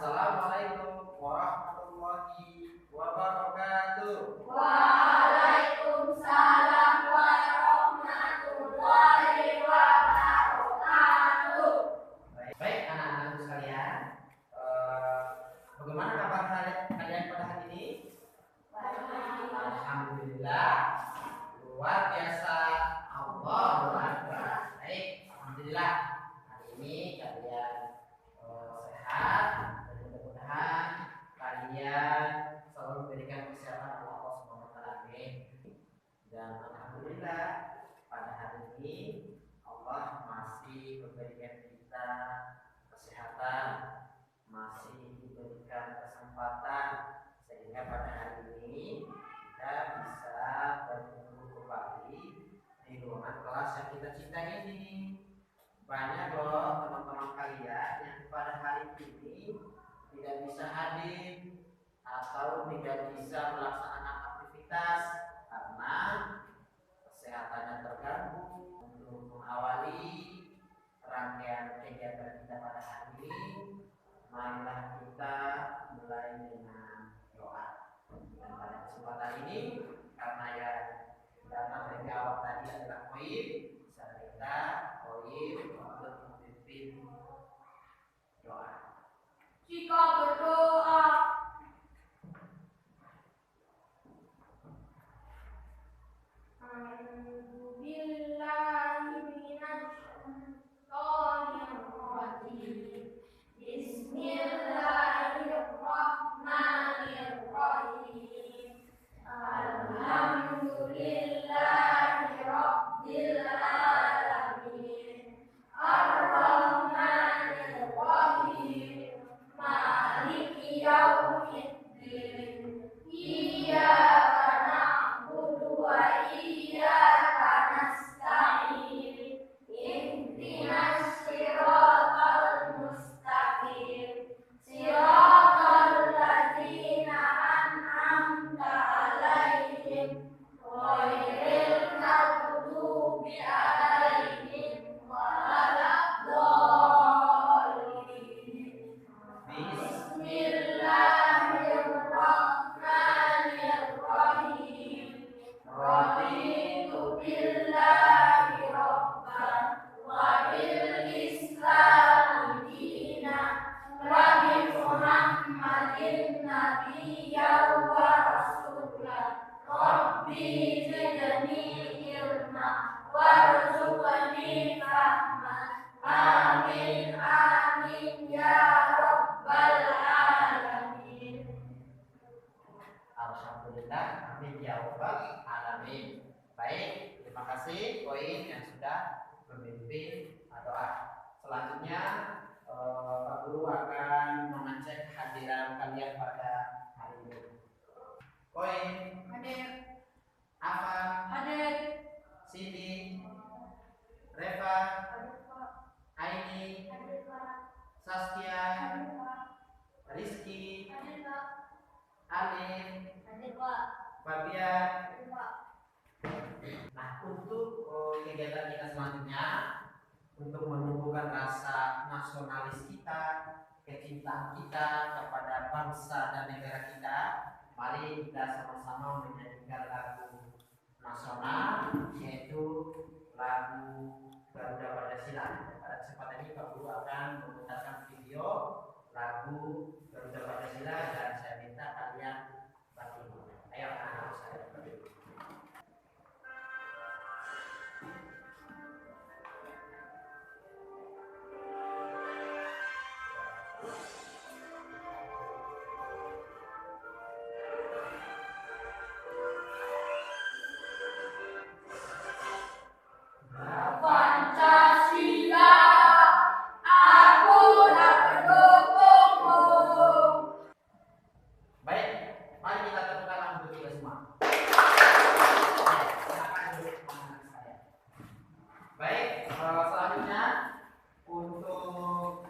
Assalamualaikum warahmatullahi wabarakatuh. Waalaikumsalam warahmatullahi wabarakatuh. Baik anak-anakku sekalian, bagaimana kabar kalian pada hari ini? Alhamdulillah, luar biasa. Allahu Akbar. Baik, alhamdulillah. Hari ini kalian sehat dan mudah-mudahan kalian selalu diberikan kesehatan oleh Allah Subhanahu wa taala. Dan alhamdulillah pada hari ini Allah masih memberikan kita kesehatan, masih diberikan kesempatan sehingga pada hari ini kita bisa bertemu kembali di ruangan kelas yang kita cintai ini. Banyak loh teman-teman kalian yang pada hari ini tidak bisa hadir atau tidak bisa melaksanakan aktivitas karena kesehatannya terganggu. Untuk mengawali rangkaian kegiatan kita pada hari ini, marilah kita mulai dengan doa. Dan pada kesempatan ini, karena yang datang dari awal tadi adalah Koin, saya minta Koin untuk memimpin doa. Jika berdoa, Bismillahirrahmanirrahim. Alhamdulillahirabbil alamin. Ar-Rahmanir-Rahim. Maliki yaumiddin. Iyyaka na'budu wa iyyaka nasta'in. Ihdinas siratal mustaqim. Siratal ladzina an'amta 'alaihim ghairil maghdubi 'alaihim waladdallin. Bismillahirrahmanirrahim. Raditu billahi rabban wa bil islami dinan wa bi Muhammadin nabiyyan wa rasulan. Rabbi zidni ilma warzuqni fahman. Amin amin ya rabbal alamin. Alhamdulillah, amin ya rabbal alamin. Baik, terima kasih Koin yang sudah memimpin doa. Selanjutnya Pak Guru akan mengecek kehadiran kalian pada hari ini. Koin, Hadir. Afan, Hadir. Siti, Reva, Aini, Saskia, Rizky, Alin, Fabian. Nah, untuk kegiatan kita selanjutnya, untuk menumbuhkan rasa nasionalis kita, kecintaan kita kepada bangsa dan negara kita, mari kita sama-sama menyanyikan lagu nasional, yaitu lagu Garuda Pancasila. Pada kesempatan ini Pak Guru akan memutarkan video lagu Garuda Pancasila dan saya minta kalian bantu. Ayo anak-anak saya bantu. Pancasila, aku tak mendukungmu. Baik, mari kita tepuk tangan untuk kita semua. Silakan duduk anak-anak saya. Baik, selanjutnya untuk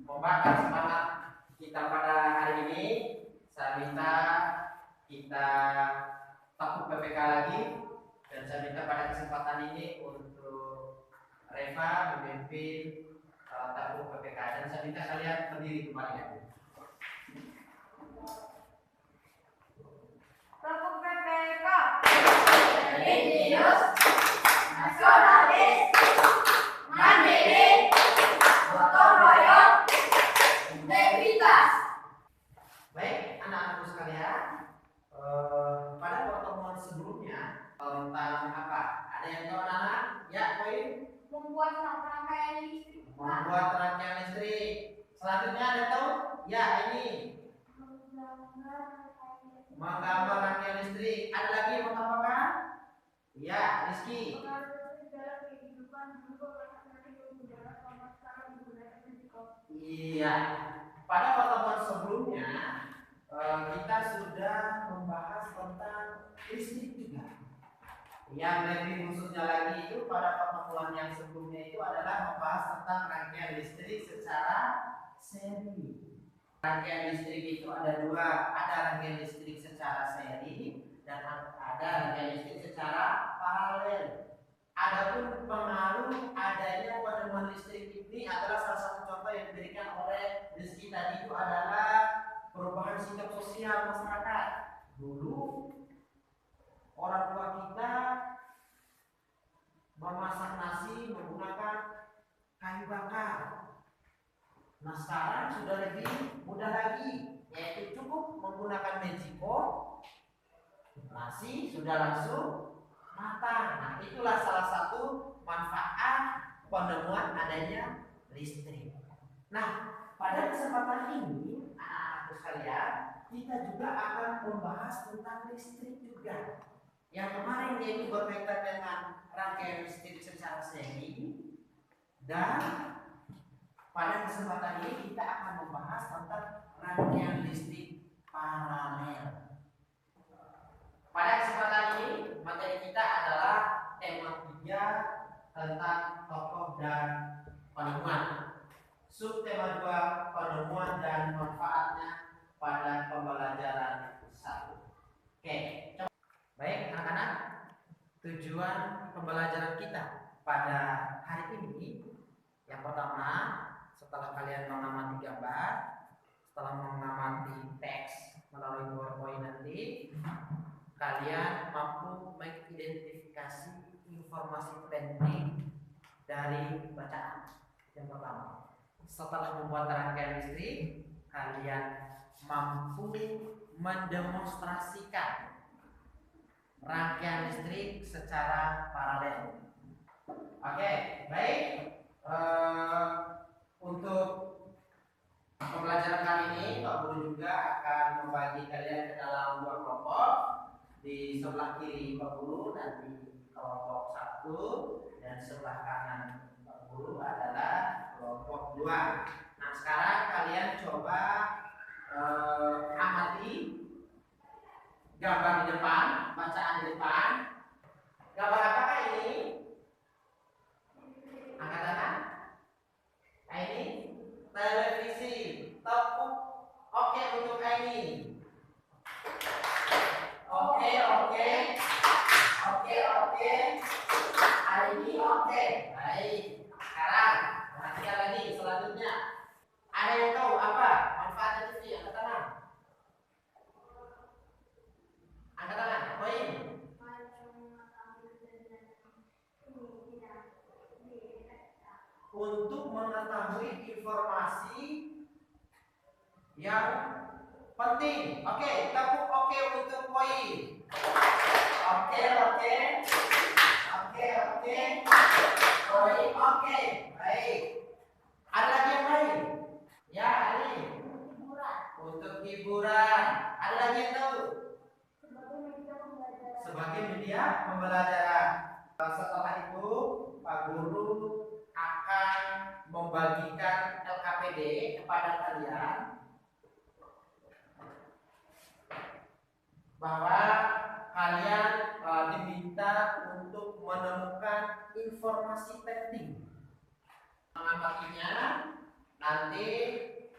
membakar semangat kita pada hari ini, saya minta kita takut PPK lagi, dan saya minta pada kesempatan ini untuk Reva memimpin takut PPK, dan saya minta kalian berdiri kembali. Kelompok PPK. Religius, nasionalis, mandiri, gotong royong, integritas. Baik, anak-anakku sekalian, pada pertemuan sebelumnya tentang apa? Ada yang tahu anak-anak? Ya, poin Membuat rangkaian listrik. membuat rangkaian listrik. Selanjutnya ada tahu? Ya, ini menggambar rangkaian listrik. Ada lagi yang mau tambahkan? Ya, Rizky. Iya. Pada pertemuan sebelumnya kita sudah membahas tentang listrik juga. Yang lebih khususnya lagi itu pada pertemuan yang sebelumnya itu adalah membahas tentang rangkaian listrik secara seri. Rangkaian listrik itu ada dua, ada rangkaian listrik secara seri dan ada rangkaian listrik secara paralel. Adapun pengaruh adanya penemuan listrik ini adalah salah satu contoh yang diberikan oleh Rizky tadi itu adalah perubahan sikap sosial masyarakat. Dulu orang tua kita memasak nasi menggunakan kayu bakar. Nah sekarang sudah lebih mudah lagi, yaitu cukup menggunakan magicko, nasi sudah langsung matang. Nah itulah salah satu manfaat penemuan adanya listrik. Nah pada kesempatan ini anak-anakku sekalian, kita juga akan membahas tentang listrik juga. Yang kemarin yaitu berkaitan dengan rangkaian listrik secara seri, dan pada kesempatan ini kita akan membahas tentang rangkaian listrik paralel. Pada kesempatan ini materi kita adalah tema 3 tentang tokoh dan penemuan. Subtema 2 penemuan dan manfaatnya pada pembelajaran 1. Oke, baik anak-anak, tujuan pembelajaran kita pada hari ini yang pertama, setelah kalian mengamati gambar, setelah mengamati teks melalui PowerPoint nanti, kalian mampu mengidentifikasi informasi penting dari bacaan. Yang pertama, setelah membuat rangkaian listrik, kalian mampu mendemonstrasikan rangkaian listrik secara paralel. Oke, baik. Untuk pembelajaran kali ini, Pak Guru juga akan membagi kalian ke dalam 2 kelompok. Di sebelah kiri Pak Guru nanti kelompok 1 dan sebelah kanan Pak Guru adalah kelompok 2. Nah sekarang kalian coba amati gambar di depan, bacaan di depan. Gambar apakah ini? Angkat tangan. Nah ini televisi. Tepuk oke untuk ini. Oke. Hari ini oke. Baik. Sekarang perhatikan lagi selanjutnya. Ada yang tahu apa manfaatnya TV? Angkat tangan. Angkat tangan. Poin. Untuk mengetahui informasi yang penting. Oke, tepuk oke untuk poin. Oke. Poin oke. Baik. Ada lagi yang lain? Ya, Ali. Untuk hiburan. Ada lagi yang tahu? Sebagai media pembelajaran. Setelah itu, Pak Guru akan membagikan LKPD kepada kalian bahwa kalian diminta untuk menemukan informasi penting. Mengamatinya nanti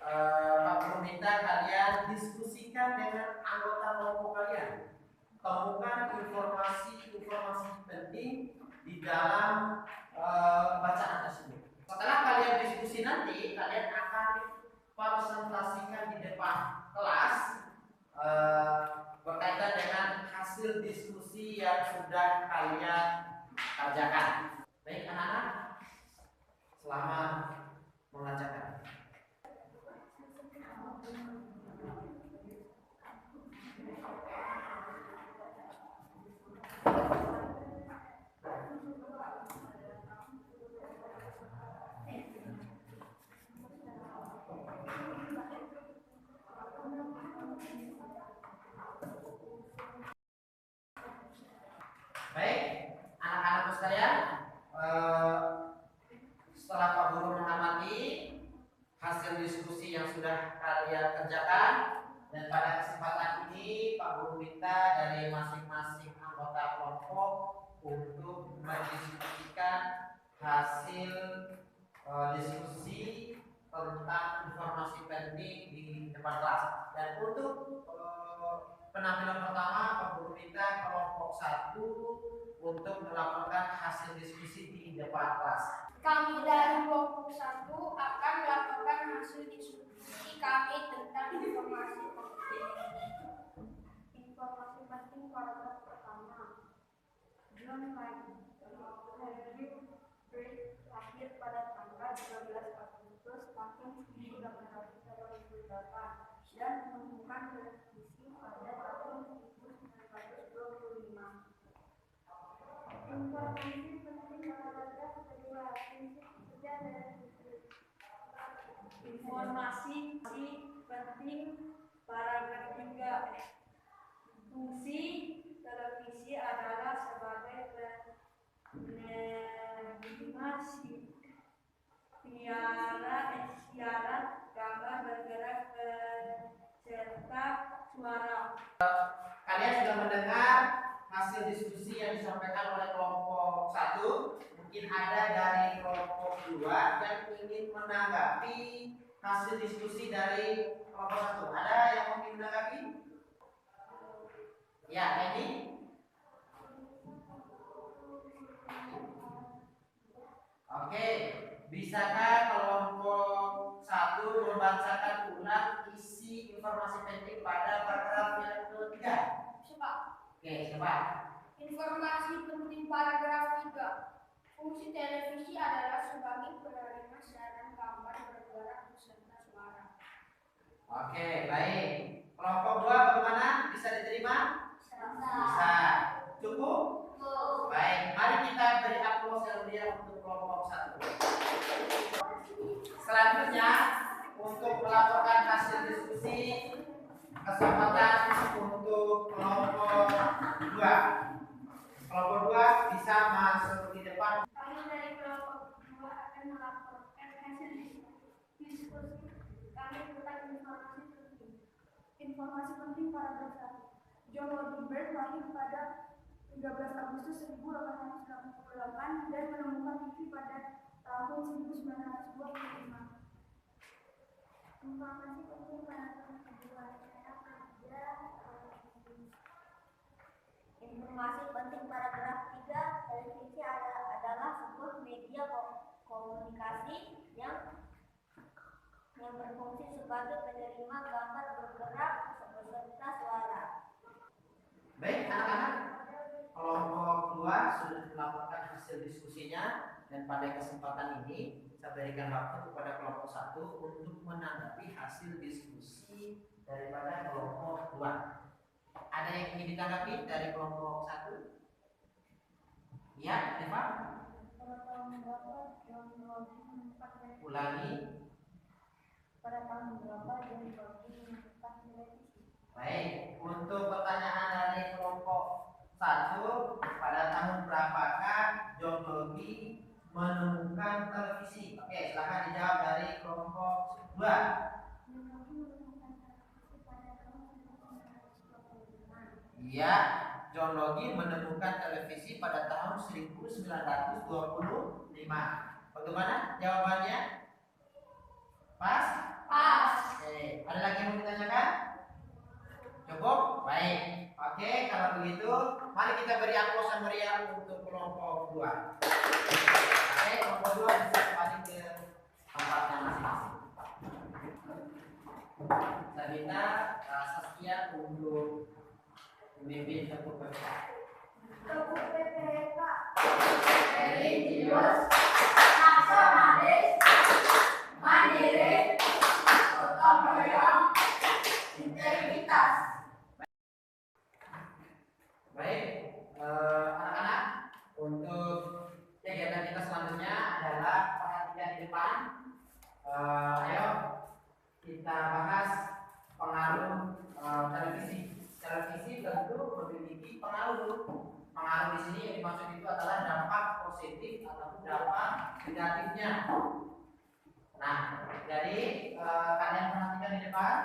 Pak Guru minta kalian diskusikan dengan anggota kelompok kalian. Temukan informasi penting di dalam bacaan tersebut. Setelah kalian diskusi nanti, kalian akan presentasikan di depan kelas berkaitan dengan bacakan. Baik anak-anak, selamat mengerjakan. Baik, anak-anakku sekalian, setelah Pak Guru mengamati hasil diskusi yang sudah kalian kerjakan, dan pada kesempatan ini Pak Guru minta dari masing-masing anggota kelompok untuk mendiskusikan hasil diskusi tentang informasi penting di depan kelas. Dan untuk penampilan pertama, Pak Guru minta kelompok 1 untuk melaporkan hasil diskusi di depan kelas. Kami dari kelompok 1 akan melaporkan hasil diskusi kami tentang informasi penting. Informasi penting paragraf pertama. John Henry Drake lahir pada tanggal 12 Agustus tahun 1888 dan menemukan televisi pada tahun 1925. Informasi penting paragraf kedua. Informasi penting paragraf 3. Fungsi televisi adalah sebagai penerima siaran gambar bergerak serta suara. Kalian sudah mendengar hasil diskusi yang disampaikan oleh kelompok 1. Mungkin ada dari kelompok 2 yang ingin menanggapi hasil diskusi dari kelompok 1. Ada yang ingin menanggapi? Ya, ini. Oke, bisakah kelompok 1 membacakan ulang isi informasi penting pada paragraf yang ketiga? Coba. Oke, coba. Informasi penting paragraf 3. Fungsi televisi adalah sebagai penerima siaran gambar bergerak beserta suara. Oke, baik. Kelompok 2 bagaimana? Bisa diterima? Bisa. Cukup? Baik, mari kita beri aplaus yang meriah untuk kelompok 1. Selanjutnya, untuk melaporkan hasil diskusi, kesempatan untuk kelompok 2. Kelompok 2 bisa masuk di depan. Kami dari kelompok 2 akan melaporkan hasil diskusi kami tentang informasi penting. Informasi penting paragraf 1. John Roddenberry lahir pada 13 Agustus 1868 dan menemukan TV pada tahun 1925. Informasi penting paragraf 2. Informasi penting paragraf 3. Televisi adalah sebuah media komunikasi yang berfungsi sebagai penerima gambar bergerak beserta suara. Baik, anak-anak, kelompok 2 sudah melaporkan hasil diskusinya, dan pada kesempatan ini saya berikan waktu kepada kelompok 1 untuk menanggapi hasil diskusi daripada kelompok 2. Ada yang ingin ditanggapi dari kelompok 1? Ya, Eva? Ulangi. Pada tahun berapa John Roddenberry menemukan televisi? Baik, untuk pertanyaan dari kelompok 1, pada tahun berapakah John Roddenberry menemukan televisi? Oke, silahkan dijawab dari kelompok 2. Iya, John Roddenberry menemukan televisi pada tahun 1925. Bagaimana jawabannya? Pas? Pas. Oke, ada lagi yang mau ditanyakan? Cukup? Baik. Oke, kalau begitu, mari kita beri aplaus yang meriah untuk kelompok 2. Oke, kelompok 2 bisa kembali ke tempatnya masing-masing. Saya minta Saskia untuk memimpin tepuk PPK. Tepuk PPK. sekaligus nasionalis, mandiri, gotong royong, integritas. Baik, anak-anak, untuk kegiatan kita selanjutnya adalah perhatian di depan. Ayo kita bahas pengaruh televisi. Televisi tentu memiliki pengaruh. Pengaruh di sini yang dimaksud itu adalah dampak positif ataupun dampak negatifnya. Nah, jadi kalian perhatikan di depan.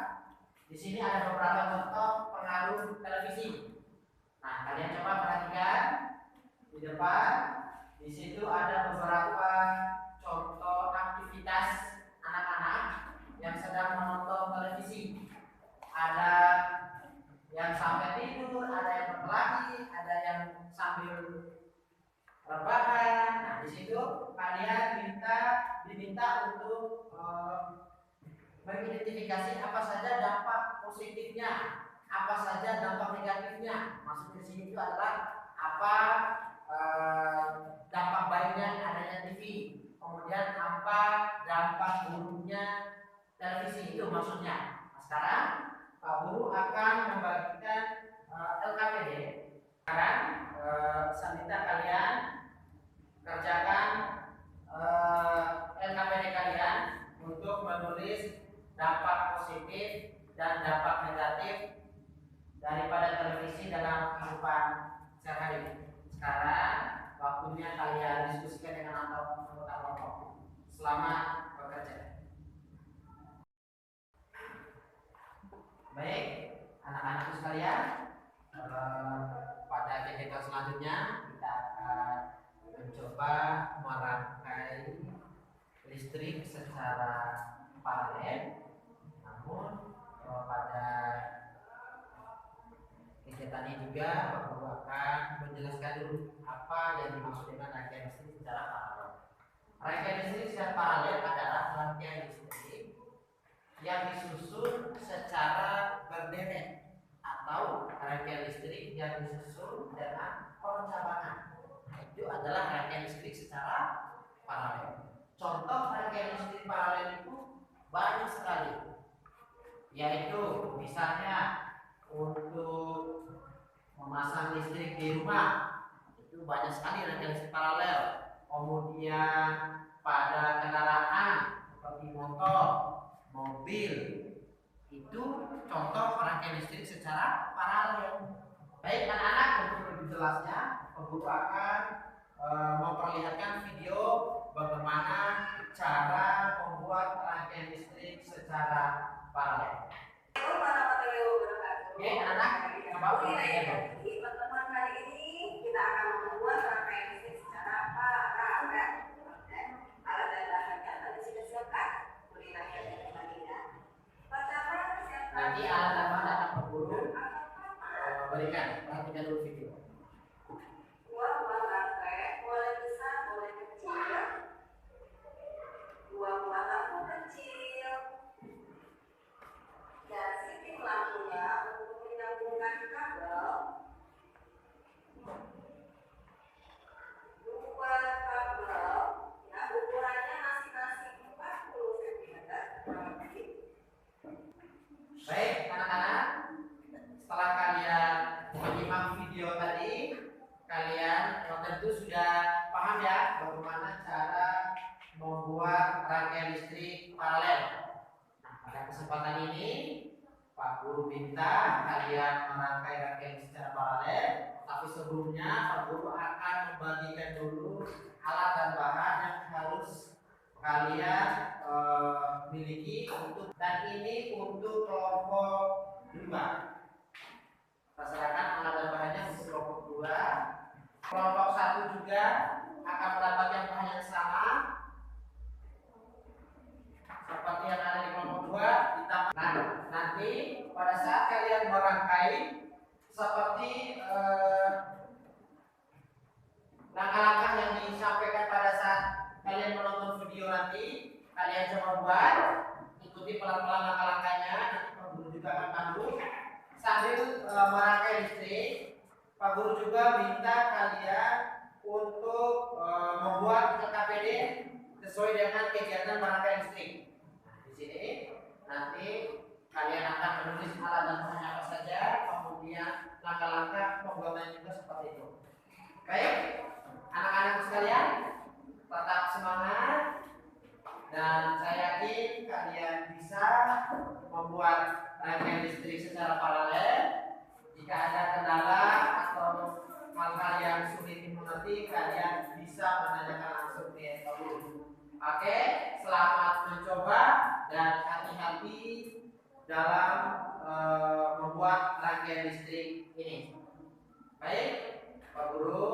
Di sini ada beberapa contoh pengaruh televisi. Nah, kalian coba perhatikan di depan. Di situ ada beberapa contoh aktivitas anak-anak yang sedang menonton televisi. Ada yang sampai tidur, ada yang berlari, ada yang sambil rebahan. Nah, di situ kalian diminta untuk mengidentifikasi apa saja dampak positifnya, apa saja dampak negatifnya. Maksudnya di sini itu adalah apa dampak baiknya adanya TV, kemudian apa dampak buruknya televisi, itu maksudnya. Nah, sekarang Pak Guru akan membagikan LKPD. Sekarang saya minta kalian kerjakan LKPD kalian untuk menulis dampak positif dan dampak negatif daripada televisi dalam kehidupan sehari-hari. Sekarang waktunya kalian diskusikan dengan anggota kelompok. Selamat bekerja. Baik, anak-anakku sekalian, pada kegiatan selanjutnya kita akan mencoba merangkai listrik secara paralel. Namun pada kegiatan ini juga Pak Guru akan menjelaskan dulu apa yang dimaksud dengan rangkaian listrik secara paralel. Rangkaian listrik secara paralel adalah rangkaian listrik yang disusun secara berderet atau rangkaian listrik yang disusun dengan percabangan. Itu adalah rangkaian listrik secara paralel. Contoh rangkaian listrik paralel itu banyak sekali, yaitu misalnya untuk memasang listrik di rumah, itu banyak sekali rangkaian listrik paralel. Kemudian pada kendaraan seperti motor, mobil, itu contoh rangkaian listrik secara paralel. Baik anak-anak, untuk lebih jelasnya Guru akan memperlihatkan video bagaimana cara membuat rangkaian listrik secara paralel. Oke anak-anak, coba perhatikan. Di pertemuan kali ini kita akan membuat rangkaian listrik secara paralel. Alat dan bahannya tadi sudah siapkan. Kuliner yang sebagainya. Pertama siapkan. Nanti alat dan bahan akan Guru berikan. Perhatikan dulu video. Buah-buah bangkai boleh besar boleh kecil. Buah-buah lampu kecil. Dan siti lampunya untuk menyambungkan kabel. Dua kabel, ya ukurannya masing-masing 40 cm. Baik anak-anak, setelah kalian menyimak video tadi, kalian tentu sudah paham ya bagaimana cara membuat rangkaian listrik paralel. Nah, pada kesempatan ini Pak Guru minta kalian merangkai rangkaian listrik secara paralel, tapi sebelumnya Pak Guru akan membagikan dulu alat dan bahan yang harus kalian miliki untuk, dan ini untuk kelompok 2. Masyarakat alat dan bahannya untuk kelompok 2. Kelompok 1 juga akan mendapatkan bahan yang sama seperti yang ada di kelompok 2 ditambah. Nah, nanti pada saat kalian merangkai seperti langkah-langkah yang disampaikan pada saat kalian menonton video nanti, kalian coba buat, ikuti pelan-pelan langkah-langkahnya. Nanti Pak Guru juga akan pandu sambil merangkai listrik. Pak Guru juga minta kalian untuk membuat KKPD sesuai dengan kegiatan barangkali listrik. Di sini nanti kalian akan menulis alat dan bahan apa saja, kemudian langkah-langkah pembuatan juga seperti itu. Baik, anak-anak sekalian, tetap semangat dan saya yakin kalian bisa membuat rangkaian listrik secara paralel. Jika ada kendala atau hal-hal yang sulit dimengerti, kalian bisa menanyakan langsung ke guru. Oke, selamat mencoba dan hati-hati dalam membuat rangkaian listrik ini. Baik, Pak Guru,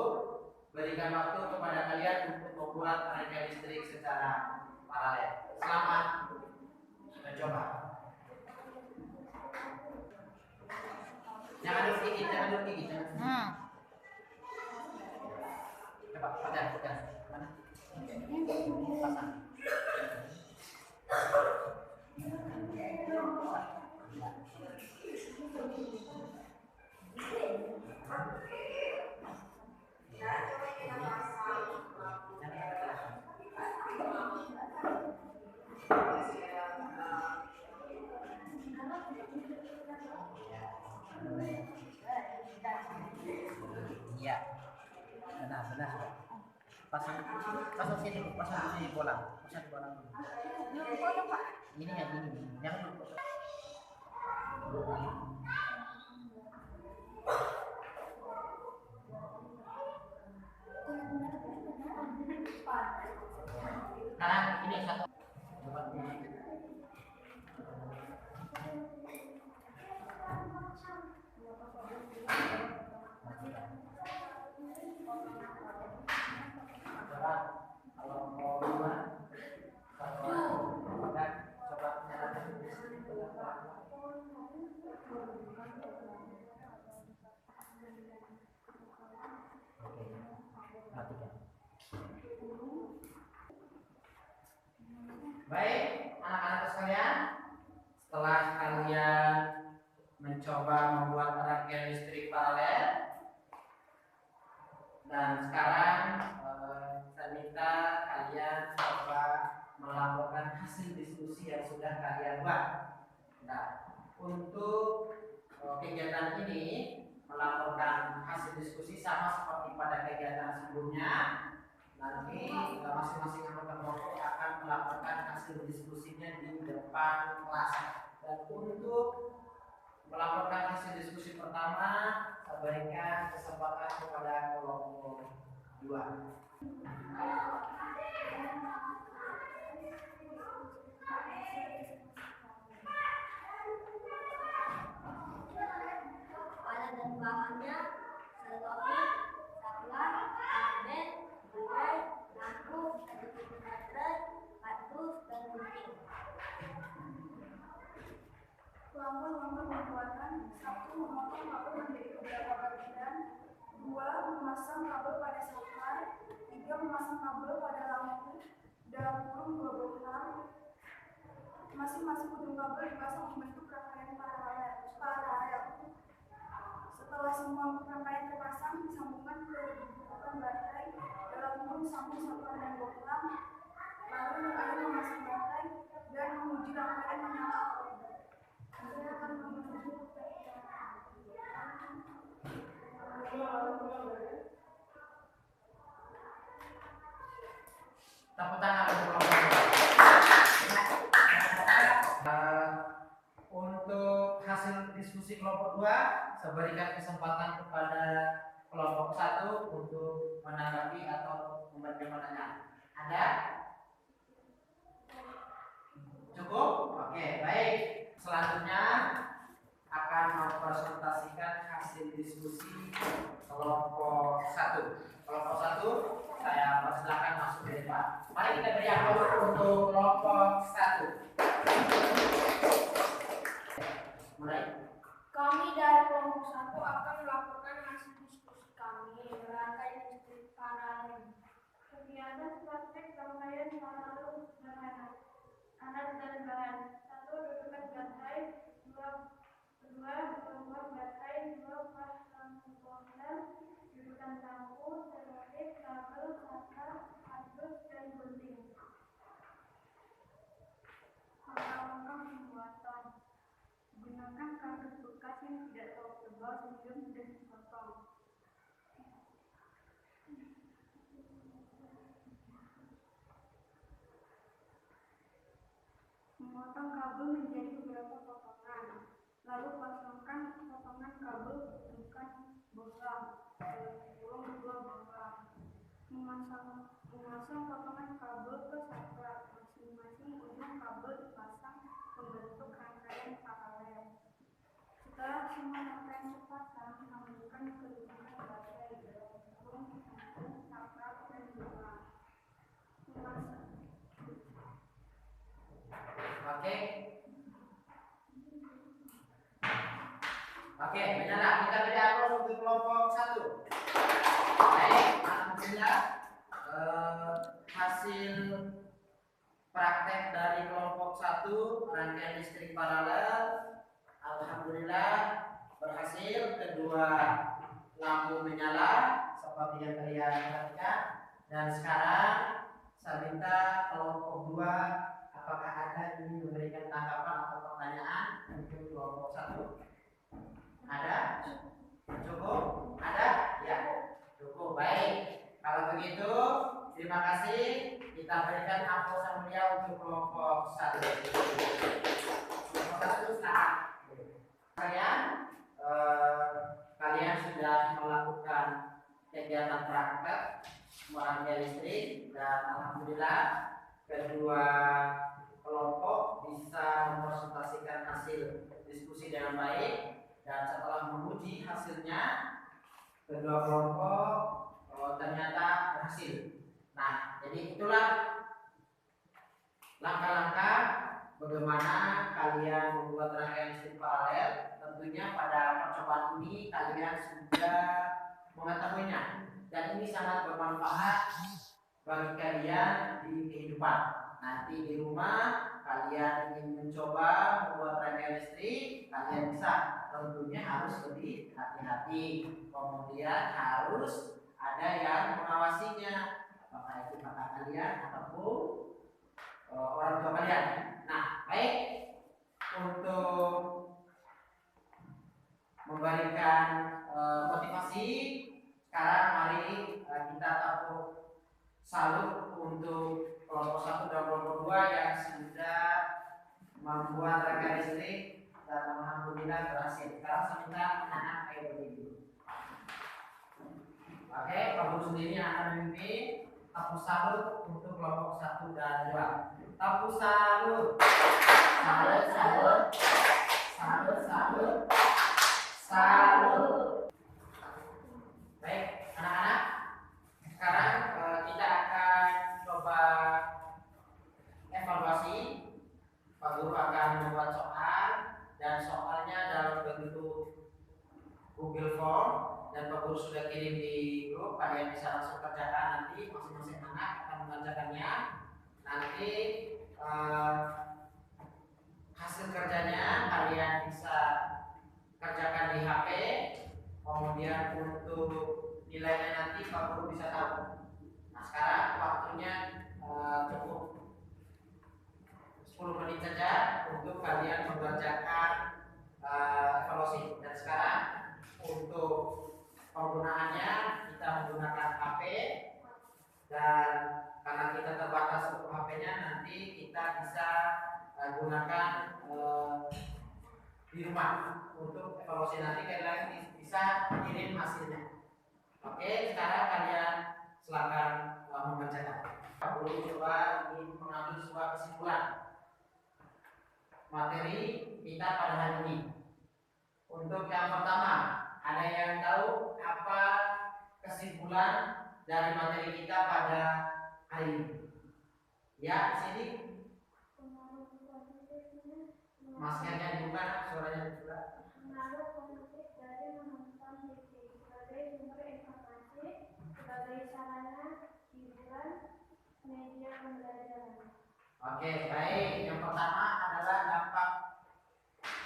berikan waktu kepada kalian untuk membuat rangkaian listrik secara paralel. Selamat mencoba. Jangan duduk gigi, jangan duduk gigi. Coba, pegang. Mana? Pasang. Iya, benar. Pasang sini, pasang di bola, Ini yang ini, jangan dulu. Nah, ini satu. Coba. Kalau mau dua, coba nyalakan listrik. Oke, matikan. Baik, anak-anak sekalian, setelah kalian mencoba membuat rangkaian listrik paralel, dan sekarang saya minta kalian coba melaporkan hasil diskusi yang sudah kalian buat. Nah, untuk kegiatan ini melaporkan hasil diskusi sama seperti pada kegiatan sebelumnya. Nanti masing-masing anggota kelompok akan melaporkan hasil diskusinya di depan kelas. Dan untuk melaporkan hasil diskusi pertama, saya berikan kesempatan kepada kelompok 2. Alat dan bahannya selotip, saklar, karben, baterai, lampu, baterai, kardus, dan gunting. Kelompok membuatkan 1. Memotong kabel menjadi beberapa bagian, 2. Memasang kabel pada saklar, 3. Memasang kabel pada lampu dalam kurung 26. Masing-masing ujung kabel dipasang membentuk rangkaian paralel. Setelah semua rangkaian terpasang, disambungkan ke bukan baterai dalam kurung sambung saklar dan bohlam. Lalu air memasang baterai dan menguji rangkaian menyala atau tidak. Tepuk tangan untuk kelompok 2. Untuk hasil diskusi kelompok 2, saya berikan kesempatan kepada kelompok 1 untuk menanggapi atau memberikan pertanyaan. Ada? Cukup? Oke, baik. Selanjutnya akan mempresentasikan hasil diskusi kelompok 1. Kelompok 1, saya persilakan masuk ke depan. Mari kita beri aplaus untuk kelompok 1. Mulai. Kami dari kelompok 1 akan melaporkan hasil diskusi kami rangkaian listrik paralel. Kegiatan praktek rangkaian paralel bahan. Alat dan bahan. 1. Dudukan baterai. 2. Gelombang baterai. 2. Pas lampu bohlam. Dudukan lampu. Selotip. kabel, saka, kabel, dan gunting. Langkah-langkah pembuatan. Gunakan kardus bekas yang tidak terlalu tebal sehingga mudah dipotong. Memotong kabel menjadi beberapa potongan. Lalu pasangkan potongan kabel dengan bohlam kurung 2 bohlam. Memasang potongan kabel ke saka. Masing-masing ujung kabel dipasang membentuk rangkaian paralel. Setelah semua rangkaian terpasang, sambungkan kedudukan baterai kurung saka dan bohlam. Oke, benar. Kita beri aplaus untuk kelompok 1. Baik, alhamdulillah hasil praktek dari kelompok 1 rangkaian listrik paralel alhamdulillah berhasil. Kedua lampu menyala seperti yang kalian perhatikan. Dan sekarang saya minta kelompok 2 apakah ada ingin memberikan tanggapan atau pertanyaan untuk kelompok 1? Ada? Cukup? Ada? Ya, cukup. Baik. Kalau begitu, terima kasih. Kita berikan aplaus yang mulia untuk kelompok 1. Kelompok 1 silakan. Kalian sudah melakukan kegiatan praktek rangkaian listrik dan alhamdulillah kedua kelompok bisa mempresentasikan hasil diskusi dengan baik. Dan setelah menguji hasilnya, kedua kelompok ternyata berhasil. Nah, jadi itulah langkah-langkah bagaimana kalian membuat rangkaian listrik paralel. Tentunya pada percobaan ini kalian sudah mengetahuinya. Dan ini sangat bermanfaat bagi kalian di kehidupan. Nanti di rumah kalian ingin mencoba membuat rangkaian listrik, kalian bisa. Tentunya harus lebih hati-hati. Kemudian harus ada yang mengawasinya, apakah itu kakak kalian ataupun orang tua kalian. Nah, baik, untuk memberikan motivasi, sekarang mari kita tepuk salut untuk kelompok 1 dan kelompok 2 yang sudah membuat rangkaian listrik dan alhamdulillah berhasil. Sekarang saya minta anak-anak ayo berdiri. Oke, Pak Guru sendiri yang akan memimpin. Tepuk salut untuk kelompok 1 dan 2. Tepuk salut. Salut, salut. Salut, salut. Salut. Baik, anak-anak. Sekarang kita akan coba evaluasi. Pak Guru akan membuat soal dan soalnya dalam bentuk Google Form dan Pak Guru sudah kirim di grup. Kalian bisa langsung kerjakan nanti, masing-masing anak akan mengerjakannya. Nanti hasil kerjanya kalian bisa kerjakan di HP. Kemudian untuk nilainya nanti Pak Guru bisa tahu. Nah, sekarang waktunya cukup 10 menit saja untuk kalian mengerjakan evaluasi. Dan sekarang untuk penggunaannya kita menggunakan HP, dan karena kita terbatas untuk HP-nya, nanti kita bisa gunakan di rumah untuk evaluasi. Nanti kalian bisa kirim hasilnya. Oke, sekarang kalian silakan mengerjakan. Aku coba ingin mengambil sebuah kesimpulan materi kita pada hari ini. Untuk yang pertama, ada yang tahu apa kesimpulan dari materi kita pada hari ini? Ya, di sini. Maskernya dibuka, suaranya dibuka. Pengaruh positif dari menonton TV sebagai sumber informasi, sebagai sarana hiburan, media pembelajaran. Oke, baik. Yang pertama adalah dampak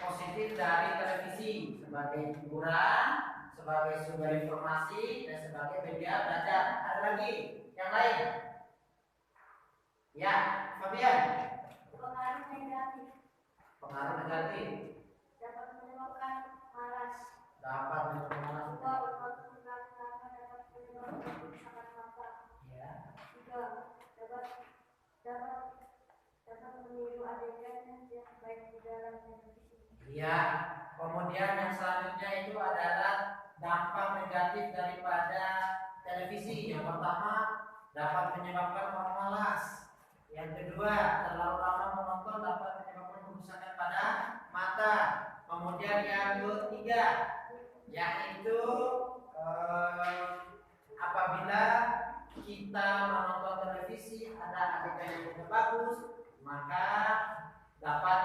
positif dari televisi sebagai hiburan, sebagai sumber informasi dan sebagai media belajar. Ada lagi yang lain? Ya, Fabian. Pengaruh negatif Pengaruh negatif dapat menyebabkan malas. dapat menyebabkan Dua, berkontak dengan karena dapat menyebabkan kerusakan mata. ya. Tiga, dapat meniru adegan yang baik di dalam televisi. Iya. Kemudian yang selanjutnya itu adalah dampak negatif daripada televisi. Yang pertama, dapat menyebabkan orang malas. Yang kedua, terlalu lama menonton dapat menyebabkan kerusakan pada mata. Kemudian yang ketiga, yaitu apabila kita menonton televisi ada adegan yang tidak bagus, maka dapat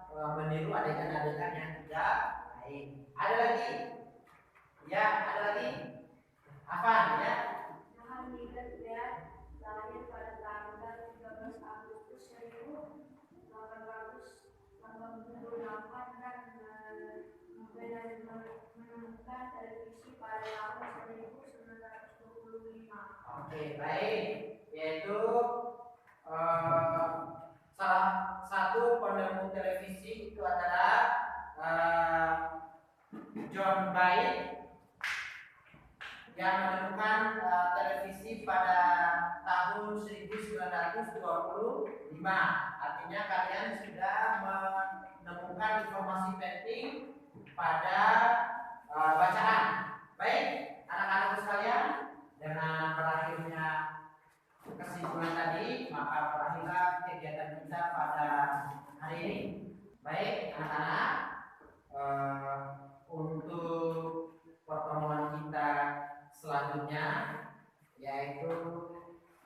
meniru adegan-adegan yang tidak baik. Ada lagi? Ya, ada lagi. Apa ya? Johann Gutenberg lahir pada tanggal 13 Agustus 1888 dan menemukan televisi pada tahun 1925. Oke, baik. Yaitu salah satu penemu televisi itu adalah John Bain yang menemukan televisi pada tahun 1925. Artinya kalian sudah menemukan informasi penting pada bacaan. Baik, anak-anakku sekalian, dengan berakhirnya kesimpulan tadi, maka berakhirlah kegiatan kita pada hari ini. Baik, anak-anak, untuk pertemuan kita selanjutnya yaitu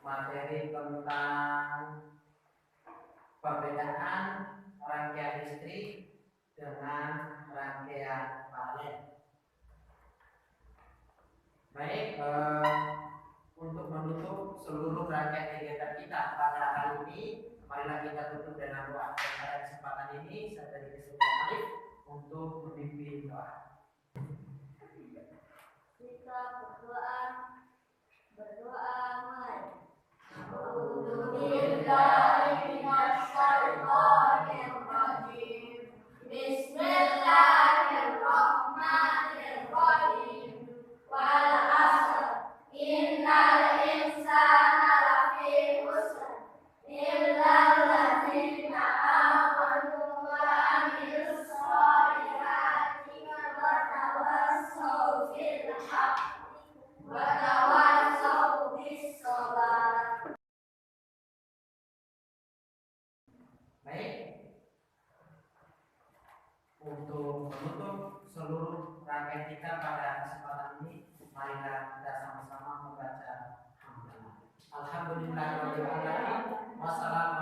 materi tentang perbedaan rangkaian listrik dengan rangkaian paralel. Baik, untuk menutup seluruh rangkaian kegiatan kita pada hari ini, marilah kita tutup dengan doa. Pada kesempatan ini saya beri kesempatan Alif untuk memimpin doa. Kita berdoa mari. Bismillahirrahmanirrahim. Wal asr. Innal insana lafi khusr. Illa alladzina amanu wa amilus solihati wa tawassaw bil haqqi wa tawassaw bis sabr. Baik, untuk menutup seluruh rangkaian kita pada kesempatan ini, marilah kita sama-sama membaca hamdalah. Alhamdulillahirobbilalamin. Wassalamu